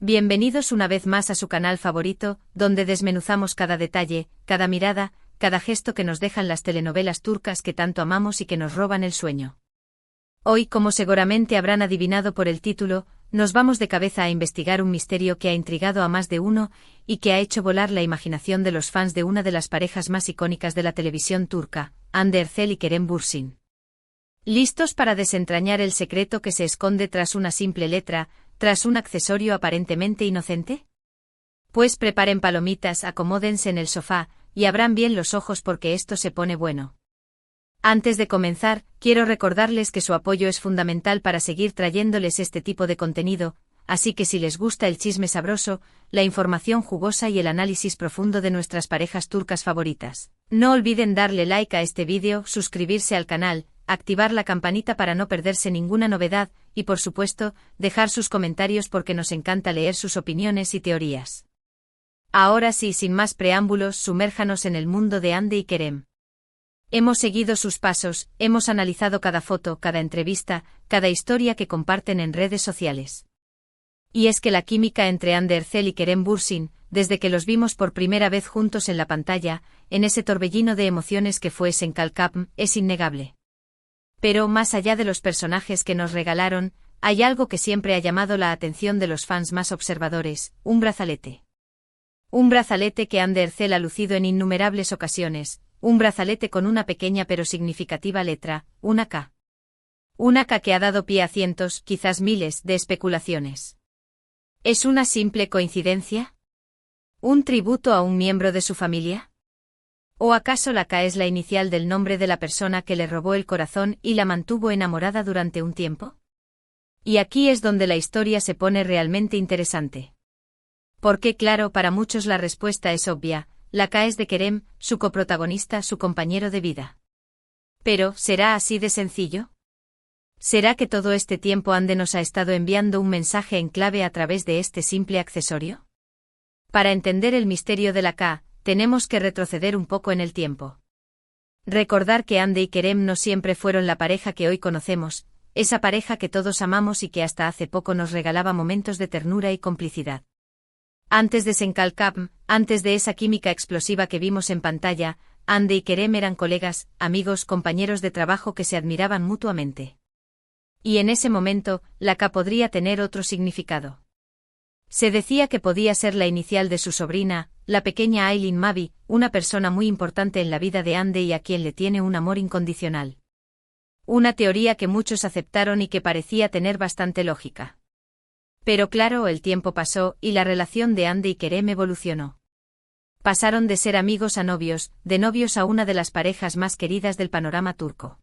Bienvenidos una vez más a su canal favorito, donde desmenuzamos cada detalle, cada mirada, cada gesto que nos dejan las telenovelas turcas que tanto amamos y que nos roban el sueño. Hoy, como seguramente habrán adivinado por el título, nos vamos de cabeza a investigar un misterio que ha intrigado a más de uno y que ha hecho volar la imaginación de los fans de una de las parejas más icónicas de la televisión turca, Hande Erçel y Kerem Bürsin. ¿Listos para desentrañar el secreto que se esconde tras una simple letra, tras un accesorio aparentemente inocente? Pues preparen palomitas, acomódense en el sofá, y abran bien los ojos porque esto se pone bueno. Antes de comenzar, quiero recordarles que su apoyo es fundamental para seguir trayéndoles este tipo de contenido, así que si les gusta el chisme sabroso, la información jugosa y el análisis profundo de nuestras parejas turcas favoritas, no olviden darle like a este vídeo, suscribirse al canal, activar la campanita para no perderse ninguna novedad, y por supuesto, dejar sus comentarios porque nos encanta leer sus opiniones y teorías. Ahora sí, sin más preámbulos, sumérjanos en el mundo de Hande y Kerem. Hemos seguido sus pasos, hemos analizado cada foto, cada entrevista, cada historia que comparten en redes sociales. Y es que la química entre Hande Erçel y Kerem Bürsin, desde que los vimos por primera vez juntos en la pantalla, en ese torbellino de emociones que fue Senkalkapm, es innegable. Pero más allá de los personajes que nos regalaron, hay algo que siempre ha llamado la atención de los fans más observadores: un brazalete. Un brazalete que Hande Erçel ha lucido en innumerables ocasiones, un brazalete con una pequeña pero significativa letra, una K. Una K que ha dado pie a cientos, quizás miles, de especulaciones. ¿Es una simple coincidencia? ¿Un tributo a un miembro de su familia? ¿O acaso la K es la inicial del nombre de la persona que le robó el corazón y la mantuvo enamorada durante un tiempo? Y aquí es donde la historia se pone realmente interesante. Porque claro, para muchos la respuesta es obvia: la K es de Kerem, su coprotagonista, su compañero de vida. Pero, ¿será así de sencillo? ¿Será que todo este tiempo Hande nos ha estado enviando un mensaje en clave a través de este simple accesorio? Para entender el misterio de la K, tenemos que retroceder un poco en el tiempo. Recordar que Hande y Kerem no siempre fueron la pareja que hoy conocemos, esa pareja que todos amamos y que hasta hace poco nos regalaba momentos de ternura y complicidad. Antes de Senkalkapm, antes de esa química explosiva que vimos en pantalla, Hande y Kerem eran colegas, amigos, compañeros de trabajo que se admiraban mutuamente. Y en ese momento, la K podría tener otro significado. Se decía que podía ser la inicial de su sobrina, la pequeña Aylin Mavi, una persona muy importante en la vida de Hande y a quien le tiene un amor incondicional. Una teoría que muchos aceptaron y que parecía tener bastante lógica. Pero claro, el tiempo pasó y la relación de Hande y Kerem evolucionó. Pasaron de ser amigos a novios, de novios a una de las parejas más queridas del panorama turco.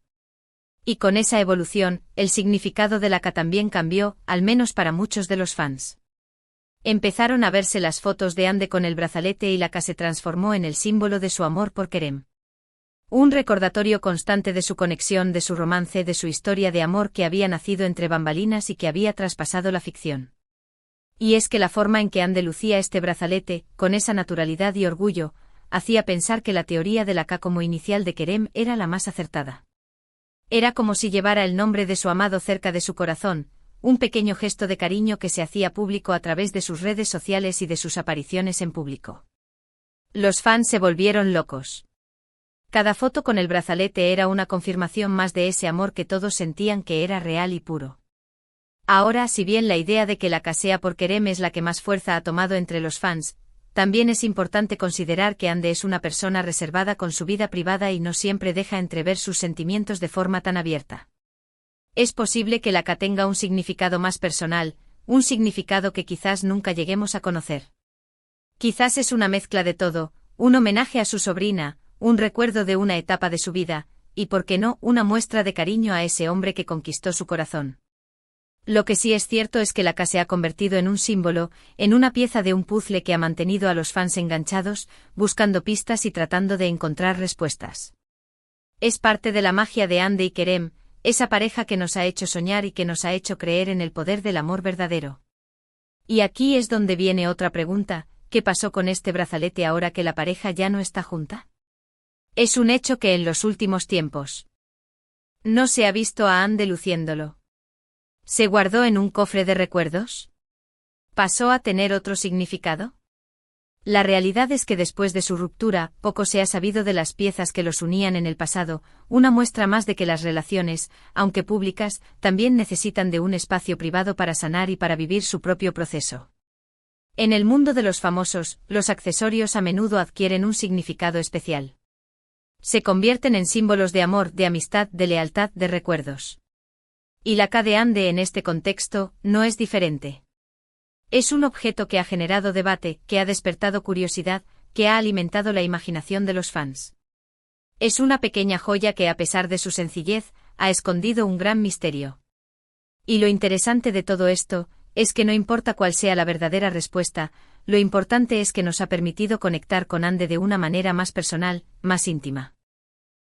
Y con esa evolución, el significado de la K también cambió, al menos para muchos de los fans. Empezaron a verse las fotos de Hande con el brazalete y la K se transformó en el símbolo de su amor por Kerem. Un recordatorio constante de su conexión, de su romance, de su historia de amor que había nacido entre bambalinas y que había traspasado la ficción. Y es que la forma en que Hande lucía este brazalete, con esa naturalidad y orgullo, hacía pensar que la teoría de la K como inicial de Kerem era la más acertada. Era como si llevara el nombre de su amado cerca de su corazón, un pequeño gesto de cariño que se hacía público a través de sus redes sociales y de sus apariciones en público. Los fans se volvieron locos. Cada foto con el brazalete era una confirmación más de ese amor que todos sentían que era real y puro. Ahora, si bien la idea de que la K sea por Kerem es la que más fuerza ha tomado entre los fans, también es importante considerar que Hande es una persona reservada con su vida privada y no siempre deja entrever sus sentimientos de forma tan abierta. Es posible que la K tenga un significado más personal, un significado que quizás nunca lleguemos a conocer. Quizás es una mezcla de todo, un homenaje a su sobrina, un recuerdo de una etapa de su vida, y por qué no, una muestra de cariño a ese hombre que conquistó su corazón. Lo que sí es cierto es que la K se ha convertido en un símbolo, en una pieza de un puzzle que ha mantenido a los fans enganchados, buscando pistas y tratando de encontrar respuestas. Es parte de la magia de Hande y Kerem, esa pareja que nos ha hecho soñar y que nos ha hecho creer en el poder del amor verdadero. Y aquí es donde viene otra pregunta: ¿qué pasó con este brazalete ahora que la pareja ya no está junta? Es un hecho que en los últimos tiempos no se ha visto a Hande luciéndolo. ¿Se guardó en un cofre de recuerdos? ¿Pasó a tener otro significado? La realidad es que después de su ruptura, poco se ha sabido de las piezas que los unían en el pasado, una muestra más de que las relaciones, aunque públicas, también necesitan de un espacio privado para sanar y para vivir su propio proceso. En el mundo de los famosos, los accesorios a menudo adquieren un significado especial. Se convierten en símbolos de amor, de amistad, de lealtad, de recuerdos. Y la K de Ande en este contexto no es diferente. Es un objeto que ha generado debate, que ha despertado curiosidad, que ha alimentado la imaginación de los fans. Es una pequeña joya que, a pesar de su sencillez, ha escondido un gran misterio. Y lo interesante de todo esto es que no importa cuál sea la verdadera respuesta, lo importante es que nos ha permitido conectar con Ande de una manera más personal, más íntima.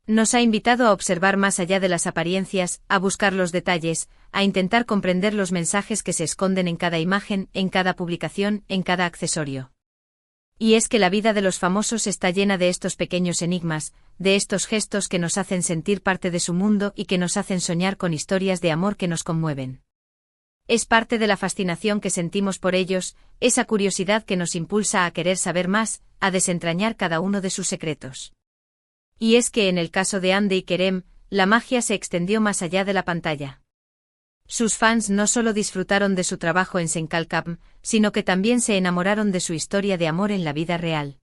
Nos ha invitado a observar más allá de las apariencias, a buscar los detalles, a intentar comprender los mensajes que se esconden en cada imagen, en cada publicación, en cada accesorio. Y es que la vida de los famosos está llena de estos pequeños enigmas, de estos gestos que nos hacen sentir parte de su mundo y que nos hacen soñar con historias de amor que nos conmueven. Es parte de la fascinación que sentimos por ellos, esa curiosidad que nos impulsa a querer saber más, a desentrañar cada uno de sus secretos. Y es que en el caso de Ande y Kerem, la magia se extendió más allá de la pantalla. Sus fans no solo disfrutaron de su trabajo en Senkalkam, sino que también se enamoraron de su historia de amor en la vida real.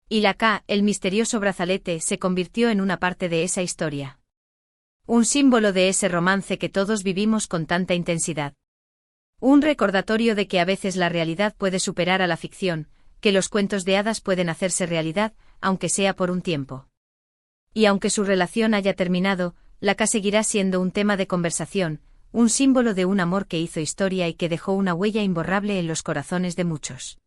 Y la K, el misterioso brazalete, se convirtió en una parte de esa historia. Un símbolo de ese romance que todos vivimos con tanta intensidad. Un recordatorio de que a veces la realidad puede superar a la ficción, que los cuentos de hadas pueden hacerse realidad, aunque sea por un tiempo. Y aunque su relación haya terminado, la K seguirá siendo un tema de conversación, un símbolo de un amor que hizo historia y que dejó una huella imborrable en los corazones de muchos.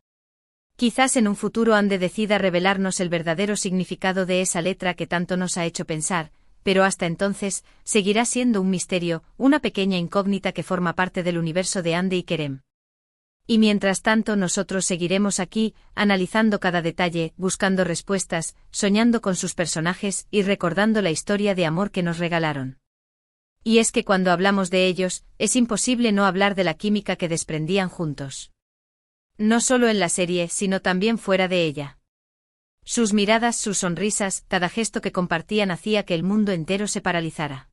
Quizás en un futuro Ande decida revelarnos el verdadero significado de esa letra que tanto nos ha hecho pensar, pero hasta entonces, seguirá siendo un misterio, una pequeña incógnita que forma parte del universo de Ande y Kerem. Y mientras tanto nosotros seguiremos aquí, analizando cada detalle, buscando respuestas, soñando con sus personajes y recordando la historia de amor que nos regalaron. Y es que cuando hablamos de ellos, es imposible no hablar de la química que desprendían juntos. No solo en la serie, sino también fuera de ella. Sus miradas, sus sonrisas, cada gesto que compartían hacía que el mundo entero se paralizara.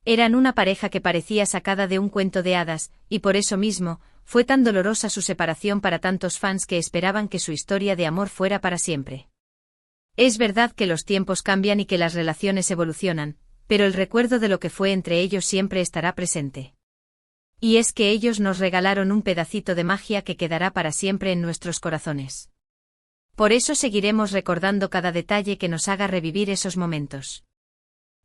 Eran una pareja que parecía sacada de un cuento de hadas, y por eso mismo, fue tan dolorosa su separación para tantos fans que esperaban que su historia de amor fuera para siempre. Es verdad que los tiempos cambian y que las relaciones evolucionan, pero el recuerdo de lo que fue entre ellos siempre estará presente. Y es que ellos nos regalaron un pedacito de magia que quedará para siempre en nuestros corazones. Por eso seguiremos recordando cada detalle que nos haga revivir esos momentos.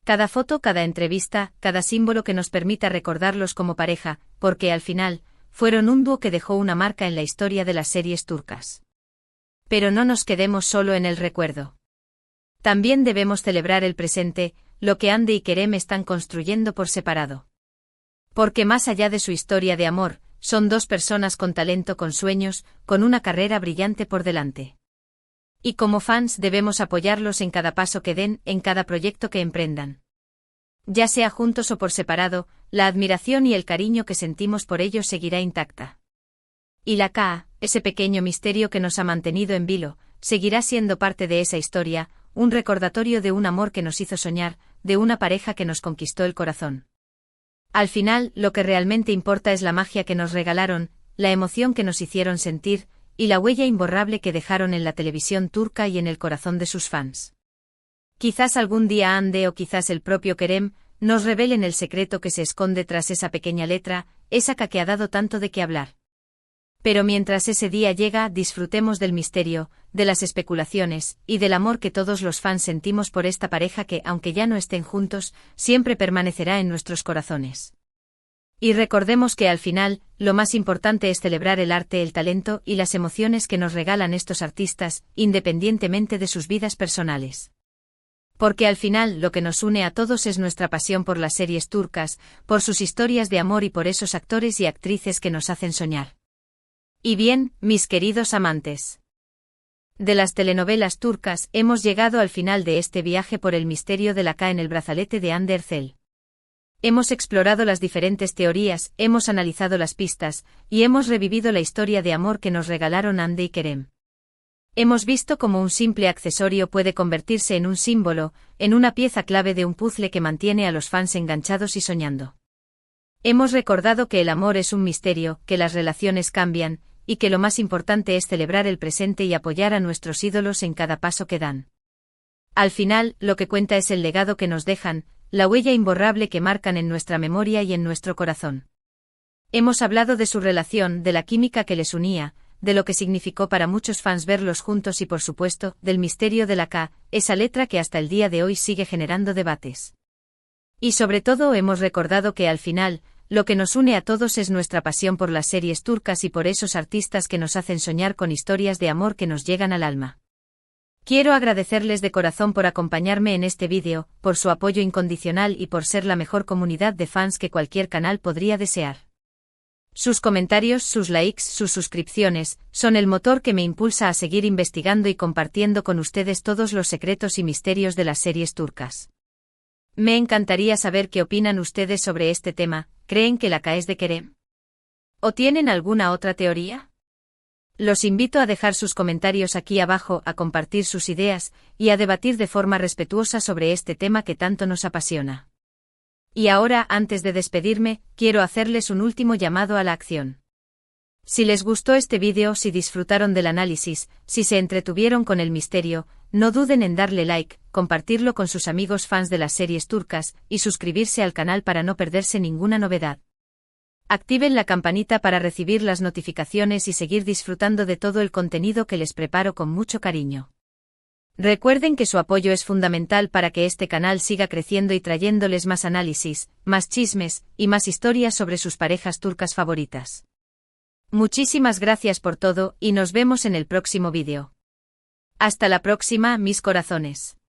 Cada foto, cada entrevista, cada símbolo que nos permita recordarlos como pareja, porque al final, fueron un dúo que dejó una marca en la historia de las series turcas. Pero no nos quedemos solo en el recuerdo. También debemos celebrar el presente, lo que Ande y Kerem están construyendo por separado. Porque más allá de su historia de amor, son dos personas con talento, con sueños, con una carrera brillante por delante. Y como fans debemos apoyarlos en cada paso que den, en cada proyecto que emprendan. Ya sea juntos o por separado, la admiración y el cariño que sentimos por ellos seguirá intacta. Y la K, ese pequeño misterio que nos ha mantenido en vilo, seguirá siendo parte de esa historia, un recordatorio de un amor que nos hizo soñar, de una pareja que nos conquistó el corazón. Al final, lo que realmente importa es la magia que nos regalaron, la emoción que nos hicieron sentir, y la huella imborrable que dejaron en la televisión turca y en el corazón de sus fans. Quizás algún día Ande o quizás el propio Kerem nos revelen el secreto que se esconde tras esa pequeña letra, esa K que ha dado tanto de qué hablar. Pero mientras ese día llega, disfrutemos del misterio, de las especulaciones, y del amor que todos los fans sentimos por esta pareja que, aunque ya no estén juntos, siempre permanecerá en nuestros corazones. Y recordemos que al final, lo más importante es celebrar el arte, el talento y las emociones que nos regalan estos artistas, independientemente de sus vidas personales. Porque al final lo que nos une a todos es nuestra pasión por las series turcas, por sus historias de amor y por esos actores y actrices que nos hacen soñar. Y bien, mis queridos amantes de las telenovelas turcas, hemos llegado al final de este viaje por el misterio de la K en el brazalete de Hande Erçel. Hemos explorado las diferentes teorías, hemos analizado las pistas, y hemos revivido la historia de amor que nos regalaron Hande y Kerem. Hemos visto cómo un simple accesorio puede convertirse en un símbolo, en una pieza clave de un puzzle que mantiene a los fans enganchados y soñando. Hemos recordado que el amor es un misterio, que las relaciones cambian, y que lo más importante es celebrar el presente y apoyar a nuestros ídolos en cada paso que dan. Al final, lo que cuenta es el legado que nos dejan, la huella imborrable que marcan en nuestra memoria y en nuestro corazón. Hemos hablado de su relación, de la química que les unía, de lo que significó para muchos fans verlos juntos y por supuesto, del misterio de la K, esa letra que hasta el día de hoy sigue generando debates. Y sobre todo hemos recordado que al final, lo que nos une a todos es nuestra pasión por las series turcas y por esos artistas que nos hacen soñar con historias de amor que nos llegan al alma. Quiero agradecerles de corazón por acompañarme en este vídeo, por su apoyo incondicional y por ser la mejor comunidad de fans que cualquier canal podría desear. Sus comentarios, sus likes, sus suscripciones, son el motor que me impulsa a seguir investigando y compartiendo con ustedes todos los secretos y misterios de las series turcas. Me encantaría saber qué opinan ustedes sobre este tema. ¿Creen que la K es de Kerem? ¿O tienen alguna otra teoría? Los invito a dejar sus comentarios aquí abajo, a compartir sus ideas, y a debatir de forma respetuosa sobre este tema que tanto nos apasiona. Y ahora, antes de despedirme, quiero hacerles un último llamado a la acción. Si les gustó este vídeo, si disfrutaron del análisis, si se entretuvieron con el misterio, no duden en darle like, compartirlo con sus amigos fans de las series turcas, y suscribirse al canal para no perderse ninguna novedad. Activen la campanita para recibir las notificaciones y seguir disfrutando de todo el contenido que les preparo con mucho cariño. Recuerden que su apoyo es fundamental para que este canal siga creciendo y trayéndoles más análisis, más chismes, y más historias sobre sus parejas turcas favoritas. Muchísimas gracias por todo, y nos vemos en el próximo vídeo. Hasta la próxima, mis corazones.